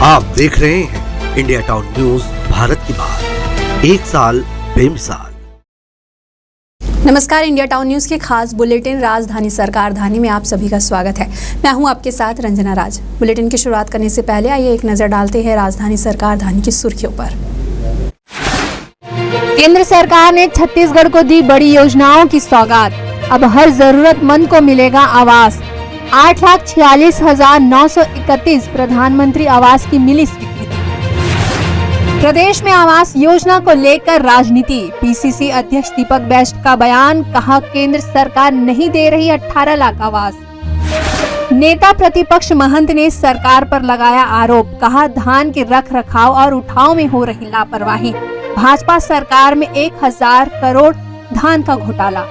आप देख रहे हैं इंडिया टाउन न्यूज, भारत की बात, एक साल बेमिसाल। नमस्कार, इंडिया टाउन न्यूज के खास बुलेटिन राजधानी सरकार धानी में आप सभी का स्वागत है। मैं हूं आपके साथ रंजना राज। बुलेटिन की शुरुआत करने से पहले आइए एक नजर डालते हैं राजधानी सरकार धानी की सुर्खियों पर। केंद्र सरकार ने छत्तीसगढ़ को दी बड़ी योजनाओं की सौगात। अब हर जरूरतमंद को मिलेगा आवास। 8,46,931 प्रधानमंत्री आवास की मिली स्वीकृति। प्रदेश में आवास योजना को लेकर राजनीति। पीसीसी अध्यक्ष दीपक बैस्ट का बयान, कहा केंद्र सरकार नहीं दे रही 18 लाख आवास। नेता प्रतिपक्ष महंत ने सरकार पर लगाया आरोप, कहा धान के रख रखाव और उठाव में हो रही लापरवाही। भाजपा सरकार में 1,000 करोड़ धान का घोटाला।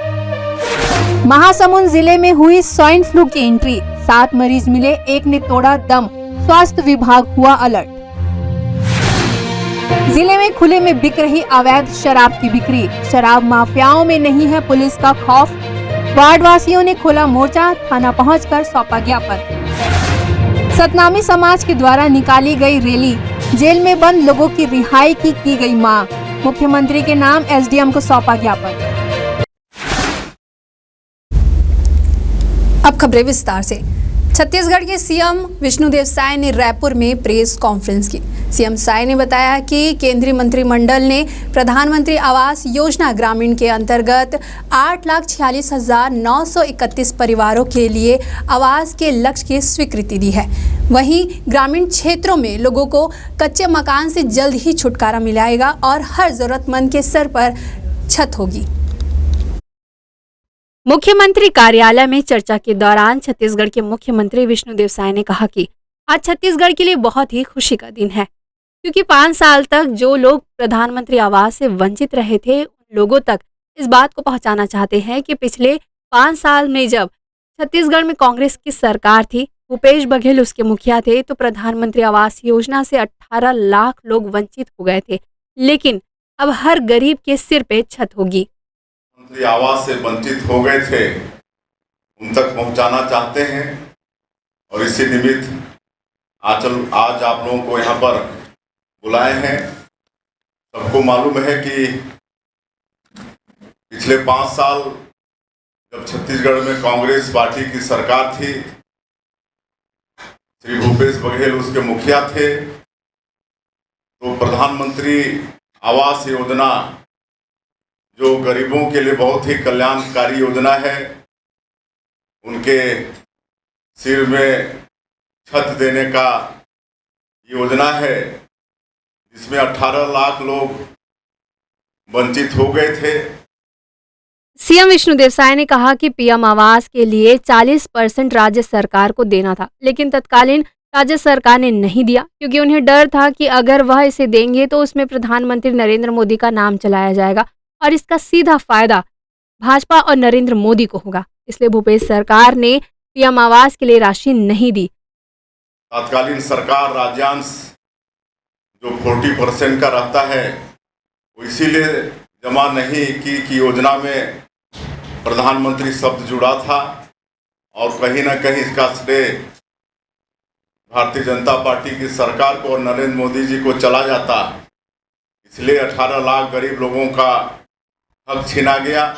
महासमुंद जिले में हुई स्वाइन फ्लू की एंट्री, 7 मरीज मिले, एक ने तोड़ा दम, स्वास्थ्य विभाग हुआ अलर्ट। जिले में खुले में बिक रही अवैध शराब की बिक्री, शराब माफियाओं में नहीं है पुलिस का खौफ। वार्ड वासियों ने खोला मोर्चा, थाना पहुंचकर सौंपा ज्ञापन। सतनामी समाज के द्वारा निकाली गई रैली, जेल में बंद लोगों की रिहाई की गई मांग। मुख्यमंत्री के नाम एसडीएम को सौंपा ज्ञापन। अब खबरें विस्तार से। छत्तीसगढ़ के सीएम विष्णुदेव साय ने रायपुर में प्रेस कॉन्फ्रेंस की। सीएम साय ने बताया कि केंद्रीय मंत्रिमंडल ने प्रधानमंत्री आवास योजना ग्रामीण के अंतर्गत 8,46,931 परिवारों के लिए आवास के लक्ष्य की स्वीकृति दी है। वहीं ग्रामीण क्षेत्रों में लोगों को कच्चे मकान से जल्द ही छुटकारा मिलेगा और हर जरूरतमंद के सर पर छत होगी। मुख्यमंत्री कार्यालय में चर्चा के दौरान छत्तीसगढ़ के मुख्यमंत्री विष्णुदेव साय ने कहा कि आज छत्तीसगढ़ के लिए बहुत ही खुशी का दिन है, क्योंकि 5 साल तक जो लोग प्रधानमंत्री आवास से वंचित रहे थे, उन लोगों तक इस बात को पहुंचाना चाहते हैं कि पिछले 5 साल में जब छत्तीसगढ़ में कांग्रेस की सरकार थी, भूपेश बघेल उसके मुखिया थे, तो प्रधानमंत्री आवास योजना से 18 लाख लोग वंचित हो गए थे, लेकिन अब हर गरीब के सिर पे छत होगी। आवास से वंचित हो गए थे, उन तक पहुंचाना चाहते हैं और इसी निमित्त आज आप लोगों को यहाँ पर बुलाए हैं। सबको मालूम है कि पिछले 5 साल जब छत्तीसगढ़ में कांग्रेस पार्टी की सरकार थी, श्री भूपेश बघेल उसके मुखिया थे, तो प्रधानमंत्री आवास योजना जो गरीबों के लिए बहुत ही कल्याणकारी योजना है, उनके सिर में छत देने का योजना है, जिसमें 18 लाख लोग वंचित हो गए थे। सीएम विष्णुदेव साय ने कहा कि पीएम आवास के लिए 40% राज्य सरकार को देना था, लेकिन तत्कालीन राज्य सरकार ने नहीं दिया, क्योंकि उन्हें डर था कि अगर वह इसे देंगे तो उसमें प्रधानमंत्री नरेंद्र मोदी का नाम चलाया जाएगा और इसका सीधा फायदा भाजपा और नरेंद्र मोदी को होगा। इसलिए भूपेश सरकार ने पीएम आवास के लिए राशि नहीं दी। तत्कालीन सरकार राज्यांश जो 40% का रहता है, वो इसीलिए जमा नहीं की कि योजना में प्रधानमंत्री शब्द जुड़ा था और कहीं ना कहीं इसका श्रेय भारतीय जनता पार्टी की सरकार को और नरेंद्र मोदी जी को चला जाता। इसलिए 18 लाख गरीब लोगों का हक छीना गया।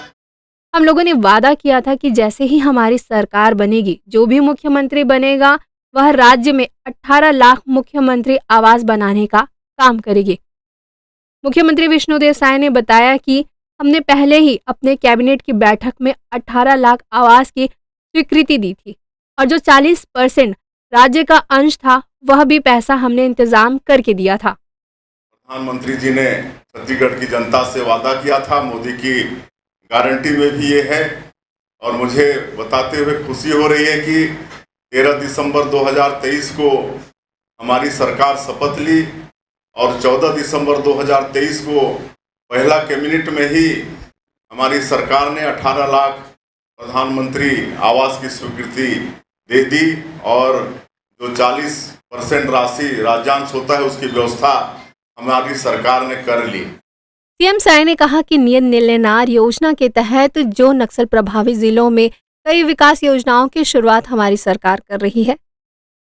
हम लोगों ने वादा किया था कि जैसे ही हमारी सरकार बनेगी, जो भी मुख्यमंत्री बनेगा वह राज्य में 18 लाख मुख्यमंत्री आवास बनाने का काम करेगी। मुख्यमंत्री विष्णुदेव साय ने बताया कि हमने पहले ही अपने कैबिनेट की बैठक में 18 लाख आवास की स्वीकृति दी थी और जो 40% राज्य का अंश था, वह भी पैसा हमने इंतजाम करके दिया था। प्रधानमंत्री जी ने छत्तीसगढ़ की जनता से वादा किया था, मोदी की गारंटी में भी ये है और मुझे बताते हुए खुशी हो रही है कि 13 दिसंबर 2023 को हमारी सरकार शपथ ली और 14 दिसंबर 2023 को पहला कैबिनेट में ही हमारी सरकार ने 18 लाख प्रधानमंत्री आवास की स्वीकृति दे दी और जो 40% राशि राज्यांश होता है उसकी व्यवस्था हमारी सरकार ने कर ली। सीएम साय ने कहा कि नियत निलेनार योजना के तहत जो नक्सल प्रभावित जिलों में कई विकास योजनाओं की शुरुआत हमारी सरकार कर रही है।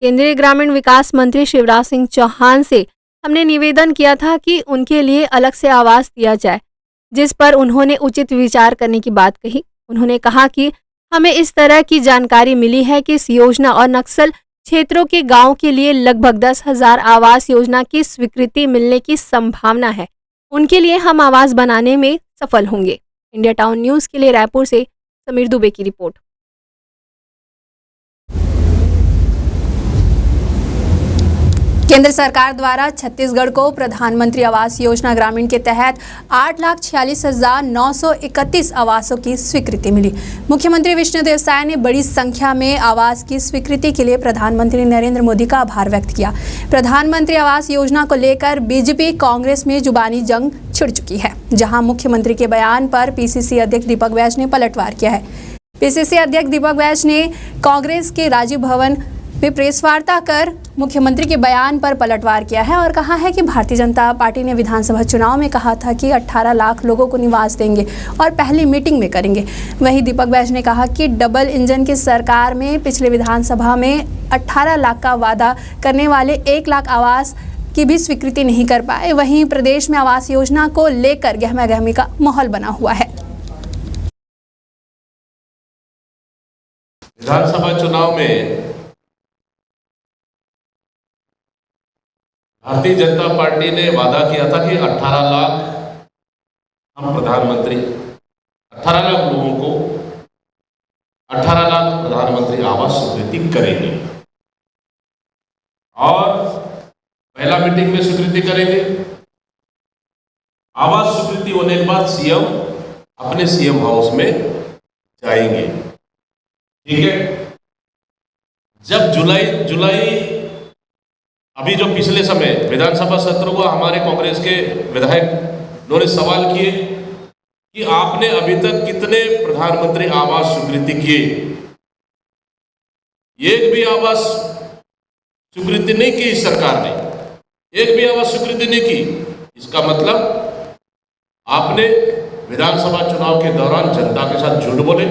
केंद्रीय ग्रामीण विकास मंत्री शिवराज सिंह चौहान से हमने निवेदन किया था कि उनके लिए अलग से आवास दिया जाए, जिस पर उन्होंने उचित विचार करने की बात कही। उन्होंने कहा कि हमें इस तरह की जानकारी मिली है कि इस योजना और नक्सल क्षेत्रों के गांव के लिए लगभग 10,000 आवास योजना की स्वीकृति मिलने की संभावना है। उनके लिए हम आवास बनाने में सफल होंगे। इंडिया टाउन न्यूज़ के लिए रायपुर से समीर दुबे की रिपोर्ट। केंद्र सरकार द्वारा छत्तीसगढ़ को प्रधानमंत्री आवास योजना ग्रामीण के तहत 8,46,931 आवासों की स्वीकृति मिली। मुख्यमंत्री विष्णुदेव साय ने बड़ी संख्या में आवास की स्वीकृति के लिए प्रधानमंत्री नरेंद्र मोदी का आभार व्यक्त किया। प्रधानमंत्री आवास योजना को लेकर बीजेपी कांग्रेस में जुबानी जंग छिड़ चुकी है, जहां मुख्यमंत्री के बयान पर पीसीसी अध्यक्ष दीपक बैज ने पलटवार किया है। पीसीसी अध्यक्ष दीपक बैज ने कांग्रेस के राजीव भवन में प्रेस वार्ता कर मुख्यमंत्री के बयान पर पलटवार किया है और कहा है कि भारतीय जनता पार्टी ने विधानसभा चुनाव में कहा था कि 18 लाख लोगों को निवास देंगे और पहली मीटिंग में करेंगे। वहीं दीपक बैज ने कहा कि डबल इंजन की सरकार में पिछले विधानसभा में 18 लाख का वादा करने वाले 1 लाख आवास की भी स्वीकृति नहीं कर पाए। वहीं प्रदेश में आवास योजना को लेकर गहमा-गहमी का माहौल बना हुआ है। विधानसभा चुनाव में भारतीय जनता पार्टी ने वादा किया था कि 18 लाख हम प्रधानमंत्री 18 लाख लोगों को 18 लाख प्रधानमंत्री आवास स्वीकृति करेंगे और पहला मीटिंग में स्वीकृति करेंगे। आवास स्वीकृति होने के बाद सीएम अपने सीएम हाउस में जाएंगे। ठीक है, जब जुलाई अभी जो पिछले समय विधानसभा सत्र हुआ, हमारे कांग्रेस के विधायक उन्होंने सवाल किए कि आपने अभी तक कितने प्रधानमंत्री आवास स्वीकृति किए। एक भी आवास स्वीकृति नहीं की इस सरकार ने, एक भी आवास स्वीकृति नहीं की। इसका मतलब आपने विधानसभा चुनाव के दौरान जनता के साथ झूठ बोले।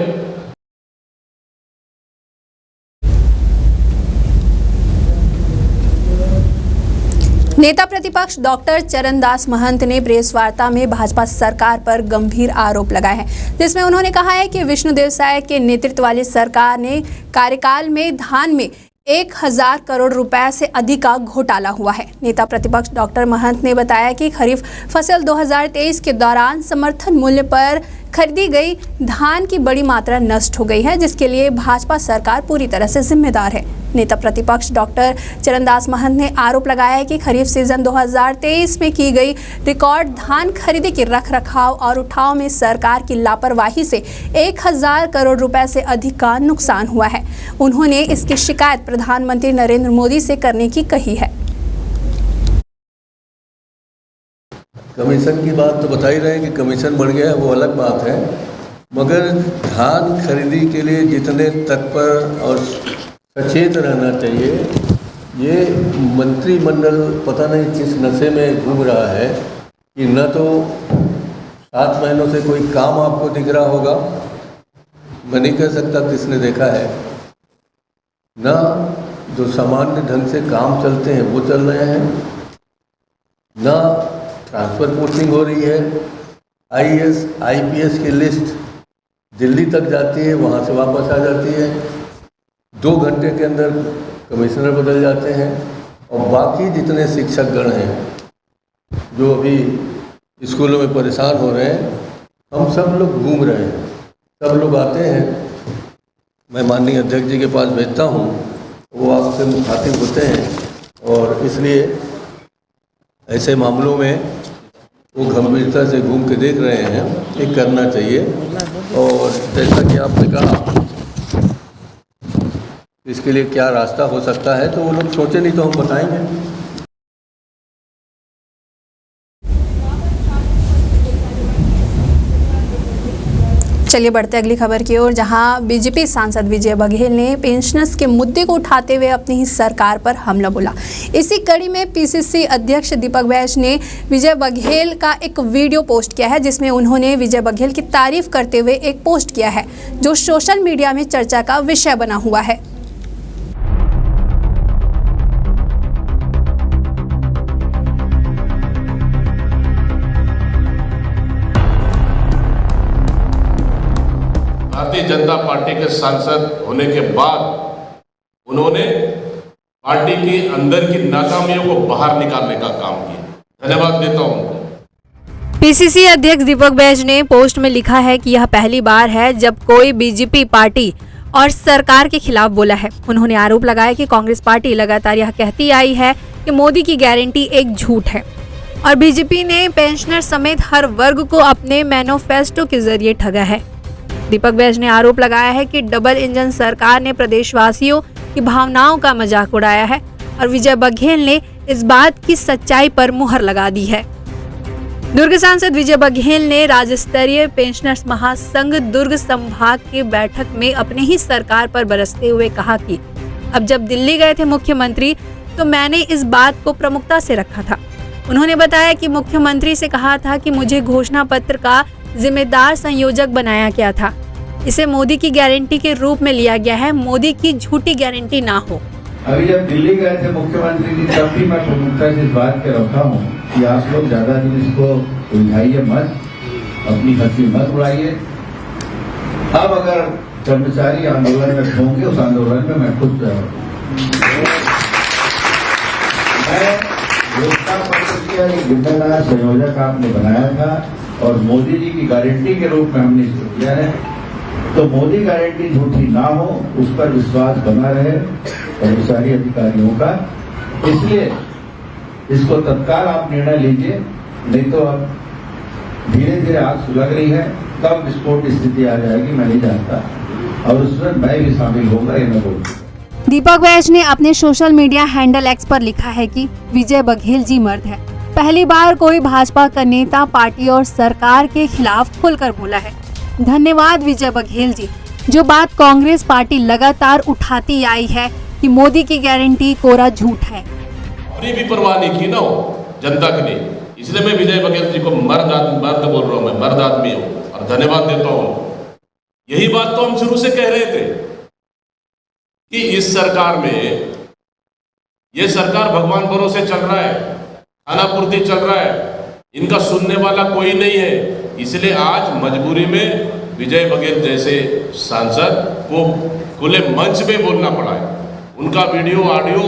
नेता प्रतिपक्ष डॉक्टर चरणदास महंत ने प्रेस वार्ता में भाजपा सरकार पर गंभीर आरोप लगाए हैं, जिसमें उन्होंने कहा है कि विष्णुदेव साय के नेतृत्व वाली सरकार ने कार्यकाल में धान में 1,000 करोड़ रुपए से अधिक का घोटाला हुआ है। नेता प्रतिपक्ष डॉक्टर महंत ने बताया कि खरीफ फसल 2023 के दौरान समर्थन मूल्य पर खरीदी गई धान की बड़ी मात्रा नष्ट हो गई है, जिसके लिए भाजपा सरकार पूरी तरह से जिम्मेदार है। नेता प्रतिपक्ष डॉक्टर चरणदास महंत ने आरोप लगाया है कि खरीफ सीजन 2023 में की गई रिकॉर्ड धान खरीदी के रखरखाव और उठाव में सरकार की लापरवाही से 1,000 करोड़ रुपए से अधिक का नुकसान हुआ है। उन्होंने इसकी शिकायत प्रधानमंत्री नरेंद्र मोदी से करने की कही है। कमीशन की बात तो बता ही रहे हैं कि कमीशन बढ़ गया है, वो अलग बात है, मगर धान खरीदी के लिए जितने तत्पर और सचेत रहना चाहिए, ये मंत्रिमंडल पता नहीं किस नशे में घूम रहा है कि न तो 7 महीनों से कोई काम आपको दिख रहा होगा, मैं नहीं कह सकता किसने देखा है, न जो सामान्य ढंग से काम चलते हैं वो चल रहे हैं, न ट्रांसफ़र पोस्टिंग हो रही है। आईएएस आईपीएस की लिस्ट दिल्ली तक जाती है, वहाँ से वापस आ जाती है, 2 घंटे के अंदर कमिश्नर बदल जाते हैं। और बाकी जितने शिक्षकगण हैं जो अभी स्कूलों में परेशान हो रहे हैं, हम सब लोग घूम रहे हैं, सब लोग आते हैं, मैं माननीय अध्यक्ष जी के पास भेजता हूँ, वो आपसे मुखातिब होते हैं और इसलिए ऐसे मामलों में वो गंभीरता से घूम के देख रहे हैं, ये करना चाहिए। और जैसा कि आपने कहा इसके लिए क्या रास्ता हो सकता है, तो वो लोग सोचे, नहीं तो हम बताएंगे। चलिए बढ़ते अगली खबर की ओर, जहां बीजेपी सांसद विजय बघेल ने पेंशनर्स के मुद्दे को उठाते हुए अपनी ही सरकार पर हमला बोला। इसी कड़ी में पीसीसी अध्यक्ष दीपक बैज ने विजय बघेल का एक वीडियो पोस्ट किया है, जिसमें उन्होंने विजय बघेल की तारीफ करते हुए एक पोस्ट किया है, जो सोशल मीडिया में चर्चा का विषय बना हुआ है। भारतीय जनता पार्टी के सांसद होने के बाद उन्होंने पार्टी के अंदर की नाकामियों को बाहर निकालने का काम किया। धन्यवाद देता हूं उनको। पीसीसी अध्यक्ष दीपक बैज ने पोस्ट में लिखा है कि यह पहली बार है जब कोई बीजेपी पार्टी और सरकार के खिलाफ बोला है। उन्होंने आरोप लगाया कि कांग्रेस पार्टी लगातार यह कहती आई है कि मोदी की गारंटी एक झूठ है और बीजेपी ने पेंशनर समेत हर वर्ग को अपने मैनिफेस्टो के जरिए ठगा है। दीपक बैज ने आरोप लगाया है कि डबल इंजन सरकार ने प्रदेशवासियों की भावनाओं का मजाक उड़ाया है और विजय बघेल ने इस बात की सच्चाई पर मुहर लगा दी है। दुर्ग सांसद विजय बघेल ने राज्य स्तरीय पेंशनर्स महासंघ दुर्ग संभाग की बैठक में अपने ही सरकार पर बरसते हुए कहा कि अब जब दिल्ली गए थे मुख्यमंत्री तो मैंने इस बात को प्रमुखता से रखा था। उन्होंने बताया कि मुख्यमंत्री से कहा था कि मुझे घोषणा पत्र का जिम्मेदार संयोजक बनाया गया था। इसे मोदी की गारंटी के रूप में लिया गया है, मोदी की झूठी गारंटी ना हो। अभी जब दिल्ली गए थे मुख्यमंत्री जी तब भी मैं प्रमुखता से इस बात के रखा हूँ कि आप लोग ज्यादा दिन इसको उलझाइए मत, अपनी हंसी मत उड़ाइए। अब अगर कर्मचारी आंदोलन में होंगे उस आंदोलन में मैं खुद घोषणा पत्र किया एक जिम्मेदार संयोजक आपने बनाया था और मोदी जी की गारंटी के रूप में हमने इसको किया है। तो मोदी गारंटी झूठी ना हो, उस पर विश्वास बना रहे कर्मचारी अधिकारियों का। इसलिए इसको तत्काल आप निर्णय लीजिए, नहीं तो अब धीरे धीरे आग सुलग रही है, कब विस्फोट की स्थिति आ जाएगी मैं नहीं जानता और उसमें मैं भी शामिल होगा ये मैं बोलूँ। दीपक बैज ने अपने सोशल मीडिया हैंडल एक्स पर लिखा है कि विजय बघेल जी मर्द है। पहली बार कोई भाजपा का नेता पार्टी और सरकार के खिलाफ खुलकर बोला है। धन्यवाद विजय बघेल जी। जो बात कांग्रेस पार्टी लगातार उठाती आई है कि मोदी की गारंटी कोरा झूठ है, अपनी भी परवाह नहीं की ना जनता के लिए, इसलिए मैं विजय बघेल जी को मर्द बोल रहा हूँ, मैं मर्द आदमी हूँ और धन्यवाद देता हूँ। यही बात तो हम शुरू से कह रहे थे कि इस सरकार में, ये सरकार भगवान भरोसे चल रहा है, खानापूर्ति चल रहा है, इनका सुनने वाला कोई नहीं है। इसलिए आज मजबूरी में विजय बघेल जैसे सांसद को खुले मंच पे बोलना पड़ा है। उनका वीडियो ऑडियो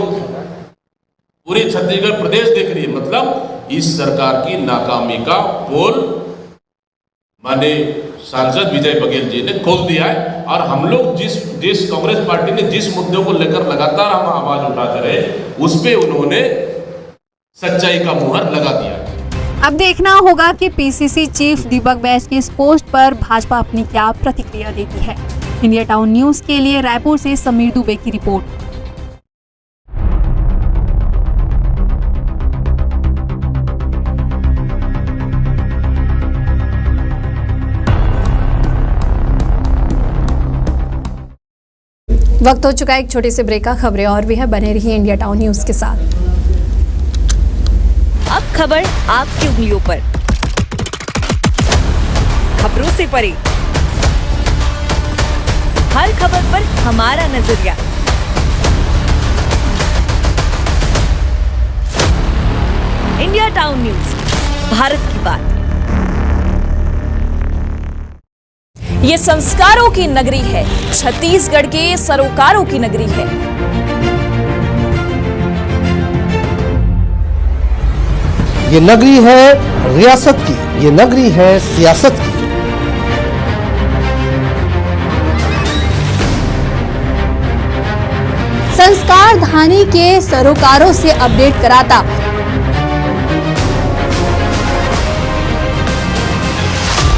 पूरी छत्तीसगढ़ प्रदेश देख रही है। मतलब इस सरकार की नाकामी का पोल माने सांसद विजय बघेल जी ने खोल दिया है और हम लोग जिस कांग्रेस पार्टी ने जिस मुद्दों को लेकर लगातार हम आवाज उठाते रहे, उस पे उन्होंने सच्चाई का मुहर लगा दिया। अब देखना होगा कि पीसीसी चीफ दीपक बैज के इस पोस्ट पर भाजपा अपनी क्या प्रतिक्रिया देती है। इंडिया टाउन न्यूज के लिए रायपुर से समीर दुबे की रिपोर्ट। वक्त हो चुका है एक छोटे से ब्रेक का। खबरें और भी है, बने रहिए इंडिया टाउन न्यूज के साथ। अब खबर आपकी उंगलियों पर, खबरों से परे, हर खबर पर हमारा नजरिया। इंडिया टाउन न्यूज, भारत की बात। ये संस्कारों की नगरी है, छत्तीसगढ़ के सरोकारों की नगरी है। ये नगरी है रियासत की, ये नगरी है सियासत की। संस्कार धानी के सरोकारों से अपडेट कराता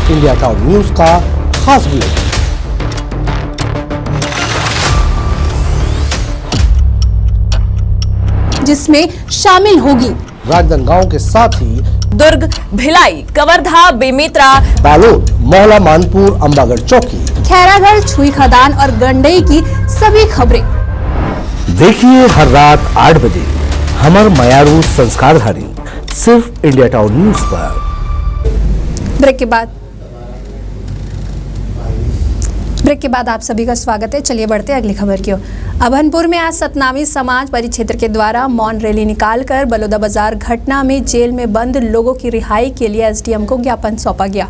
इंडिया टाउन न्यूज का खास बुलेटिन। जिसमें शामिल होगी राजनांदगांव के साथ ही दुर्ग, भिलाई, कवर्धा, बेमेतरा, बालोद, मोहला, मानपुर, अंबागढ़ चौकी, खैरागढ़, छुई खदान और गंडई की सभी खबरें देखिए हर रात 8 बजे हमर मयारू संस्कारधारी सिर्फ इंडिया टाउन न्यूज पर। ब्रेक के बाद आप सभी का स्वागत है। चलिए बढ़ते हैं अगली खबर की ओर। अभनपुर में आज सतनामी समाज परिक्षेत्र के द्वारा मौन रैली निकालकर बलौदा बाजार घटना में जेल में बंद लोगों की रिहाई के लिए एसडीएम को ज्ञापन सौंपा गया।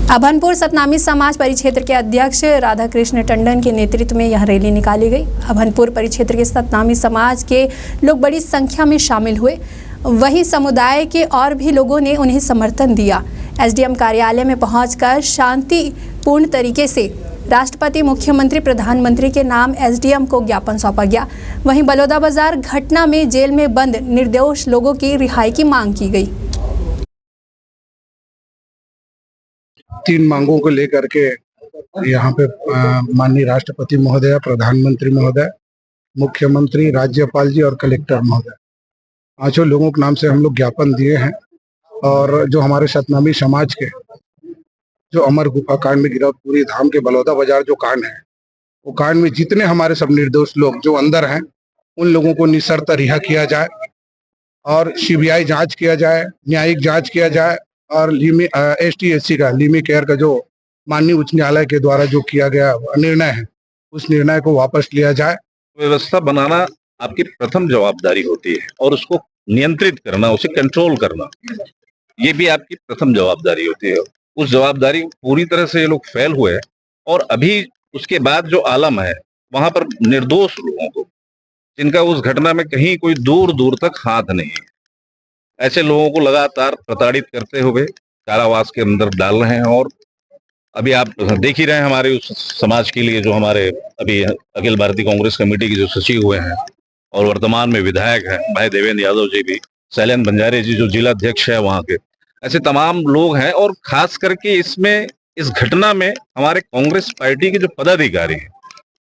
अभनपुर सतनामी समाज परिक्षेत्र के अध्यक्ष राधाकृष्ण टंडन के नेतृत्व में यह रैली निकाली गई। अभनपुर परिक्षेत्र के सतनामी समाज के लोग बड़ी संख्या में शामिल हुए। वहीं समुदाय के और भी लोगों ने उन्हें समर्थन दिया। एसडीएम कार्यालय में पहुंचकर शांतिपूर्ण तरीके से राष्ट्रपति, मुख्यमंत्री, प्रधानमंत्री के नाम एसडीएम को ज्ञापन सौंपा गया। वहीं बलौदा बाजार घटना में जेल में बंद निर्दोष लोगों की रिहाई की मांग की गई। 3 मांगों को लेकर के यहाँ पे माननीय राष्ट्रपति महोदय, प्रधानमंत्री महोदय, मुख्यमंत्री, राज्यपाल जी और कलेक्टर महोदय, 5 लोगों के नाम से हम लोग ज्ञापन दिए हैं। और जो हमारे सतनामी समाज के जो अमर गुफा कांड में गिरफ्तारी धाम के बलौदा बाजार जो कांड है, वो कांड में जितने हमारे सब निर्दोष लोग जो अंदर हैं, उन लोगों को निशर्त रिहा किया जाए और सीबीआई जांच किया जाए, न्यायिक जांच किया जाए और ST/SC का लीमी केयर का जो माननीय उच्च न्यायालय के द्वारा जो किया गया निर्णय है, उस निर्णय को वापस लिया जाए। व्यवस्था बनाना आपकी प्रथम जवाबदारी होती है और उसको नियंत्रित करना, उसे कंट्रोल करना, ये भी आपकी प्रथम जवाबदारी होती है। उस जवाबदारी पूरी तरह से ये लोग फेल हुए और अभी उसके बाद जो आलम है वहां पर निर्दोष लोगों को, जिनका उस घटना में कहीं कोई दूर दूर तक हाथ नहीं है, ऐसे लोगों को लगातार प्रताड़ित करते हुए कारावास के अंदर डाल रहे हैं। और अभी आप देख ही रहे हैं हमारे उस समाज के लिए जो हमारे अभी अखिल भारतीय कांग्रेस कमेटी के जो सचिव हुए हैं और वर्तमान में विधायक हैं भाई देवेंद्र यादव जी भी, शैलेन बंजारे जी जो जिला अध्यक्ष है वहाँ के, ऐसे तमाम लोग हैं। और खास करके इसमें इस घटना में हमारे कांग्रेस पार्टी के जो पदाधिकारी हैं,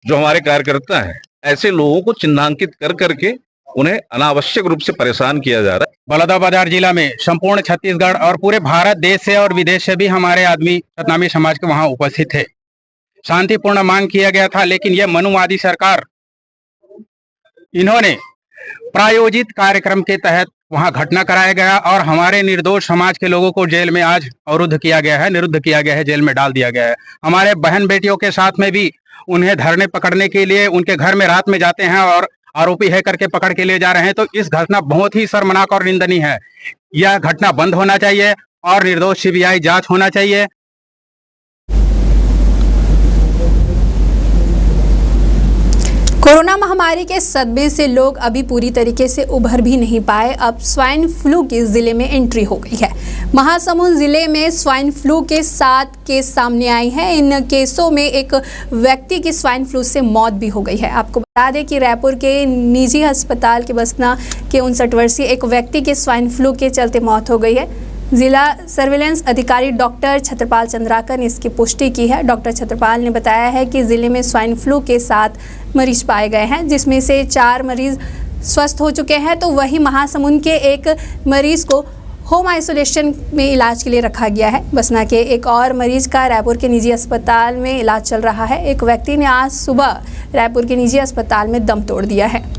जो हमारे कार्यकर्ता हैं, ऐसे लोगों को चिन्हांकित कर करके उन्हें अनावश्यक रूप से परेशान किया जा रहा है। बलौदा बाजार जिला में संपूर्ण छत्तीसगढ़ और पूरे भारत देश से और विदेश से भी हमारे आदमी सतनामी समाज के वहां उपस्थित थे। शांतिपूर्ण मांग किया गया था, लेकिन यह मनुवादी सरकार, इन्होंने प्रायोजित कार्यक्रम के तहत वहां घटना कराया गया और हमारे निर्दोष समाज के लोगों को जेल में आज अवरुद्ध किया गया है, निरुद्ध किया गया है, जेल में डाल दिया गया है। हमारे बहन बेटियों के साथ में भी उन्हें धरने पकड़ने के लिए उनके घर में रात में जाते हैं और आरोपी है करके पकड़ के ले जा रहे हैं। तो इस घटना बहुत ही शर्मनाक और निंदनीय है। यह घटना बंद होना चाहिए और निर्दोष सीबीआई जांच होना चाहिए। कोरोना महामारी के सदमे से लोग अभी पूरी तरीके से उभर भी नहीं पाए। अब स्वाइन फ्लू की जिले में एंट्री हो गई है। महासमुंद जिले में स्वाइन फ्लू के 7 केस सामने आए हैं। इन केसों में एक व्यक्ति की स्वाइन फ्लू से मौत भी हो गई है। आपको बता दें कि रायपुर के निजी अस्पताल के बसना के 59 वर्षीय एक व्यक्ति की स्वाइन फ्लू के चलते मौत हो गई है। जिला सर्विलांस अधिकारी डॉक्टर छत्रपाल चंद्राकर ने इसकी पुष्टि की है। डॉक्टर छत्रपाल ने बताया है कि जिले में स्वाइन फ्लू के 7 मरीज पाए गए हैं, जिसमें से 4 मरीज स्वस्थ हो चुके हैं। तो वहीं महासमुंद के एक मरीज को होम आइसोलेशन में इलाज के लिए रखा गया है। बसना के एक और मरीज का रायपुर के निजी अस्पताल में इलाज चल रहा है। एक व्यक्ति ने आज सुबह रायपुर के निजी अस्पताल में दम तोड़ दिया है।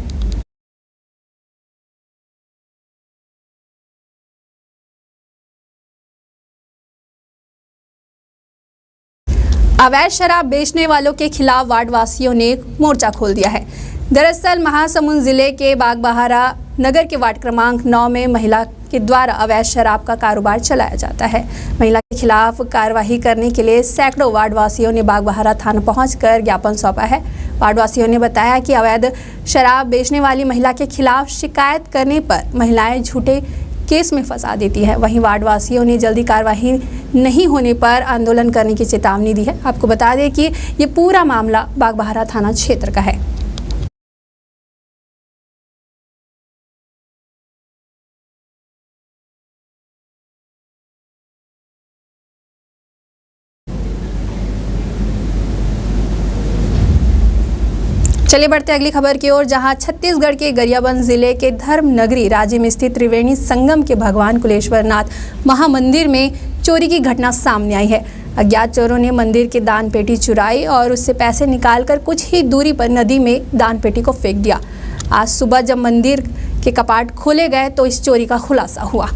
अवैध शराब बेचने वालों के खिलाफ वार्ड वासियों ने मोर्चा खोल दिया है। दरअसल महासमुंद जिले के बागबहारा नगर के वार्ड क्रमांक 9 में महिला के द्वारा अवैध शराब का कारोबार चलाया जाता है। महिला के खिलाफ कार्रवाई करने के लिए सैकड़ों वार्ड वासियों ने बागबहारा थाना पहुंचकर ज्ञापन सौंपा है। वार्ड वासियों ने बताया कि अवैध शराब बेचने वाली महिला के खिलाफ शिकायत करने पर महिलाएं झूठे केस में फंसा देती है। वहीं वार्डवासियों ने जल्दी कार्रवाई नहीं होने पर आंदोलन करने की चेतावनी दी है। आपको बता दें कि ये पूरा मामला बागबहारा थाना क्षेत्र का है। चलिए बढ़ते अगली खबर की ओर, जहां छत्तीसगढ़ के गरियाबंद जिले के धर्म नगरी राज्य में स्थित त्रिवेणी संगम के भगवान कुलेश्वर नाथ महामंदिर में चोरी की घटना सामने आई है। अज्ञात चोरों ने मंदिर की दान पेटी चुराई और उससे पैसे निकालकर कुछ ही दूरी पर नदी में दान पेटी को फेंक दिया। आज सुबह जब मंदिर के कपाट खोले गए तो इस चोरी का खुलासा हुआ।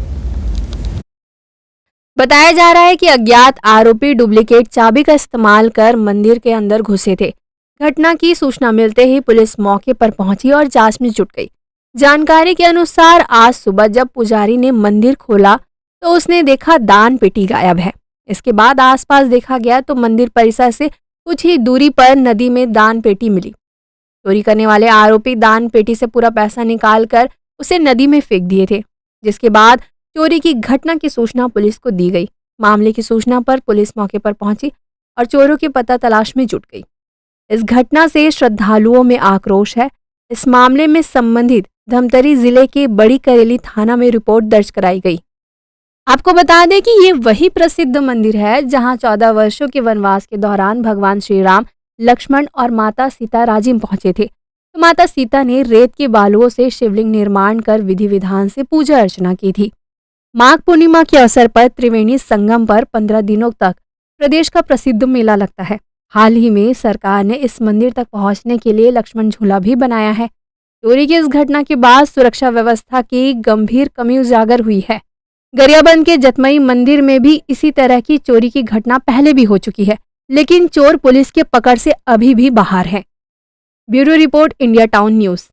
बताया जा रहा है कि अज्ञात आरोपी डुप्लीकेट चाबी का इस्तेमाल कर मंदिर के अंदर घुसे थे। घटना की सूचना मिलते ही पुलिस मौके पर पहुंची और जांच में जुट गई। जानकारी के अनुसार आज सुबह जब पुजारी ने मंदिर खोला तो उसने देखा दान पेटी गायब है। इसके बाद आसपास देखा गया तो मंदिर परिसर से कुछ ही दूरी पर नदी में दान पेटी मिली। चोरी करने वाले आरोपी दान पेटी से पूरा पैसा निकालकर उसे नदी में फेंक दिए थे, जिसके बाद चोरी की घटना की सूचना पुलिस को दी गई। मामले की सूचना पर पुलिस मौके पर पहुंची और चोरों के पता तलाश में जुट गई। इस घटना से श्रद्धालुओं में आक्रोश है। इस मामले में संबंधित धमतरी जिले के बड़ी करेली थाना में रिपोर्ट दर्ज कराई गई। आपको बता दें कि ये वही प्रसिद्ध मंदिर है जहां 14 वर्षों के वनवास के दौरान भगवान श्री राम, लक्ष्मण और माता सीता राजिम पहुंचे थे। तो माता सीता ने रेत के बालुओं से शिवलिंग निर्माण कर विधि विधान से पूजा अर्चना की थी। माघ पूर्णिमा के अवसर पर त्रिवेणी संगम पर 15 दिनों तक प्रदेश का प्रसिद्ध मेला लगता है। हाल ही में सरकार ने इस मंदिर तक पहुंचने के लिए लक्ष्मण झूला भी बनाया है। चोरी की इस घटना के बाद सुरक्षा व्यवस्था की गंभीर कमी उजागर हुई है। गरियाबंद के जतमई मंदिर में भी इसी तरह की चोरी की घटना पहले भी हो चुकी है, लेकिन चोर पुलिस के पकड़ से अभी भी बाहर है। Bureau report, India town news.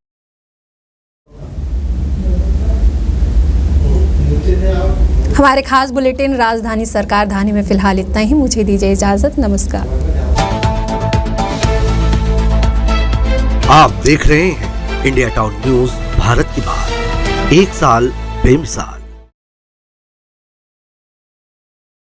हमारे खास बुलेटिन राजधानी सरकार धानी में फिलहाल इतना ही। मुझे दीजिए इजाजत। नमस्कार। आप देख रहे हैं इंडिया टाउन न्यूज, भारत की बात, 1 साल बेमिसाल।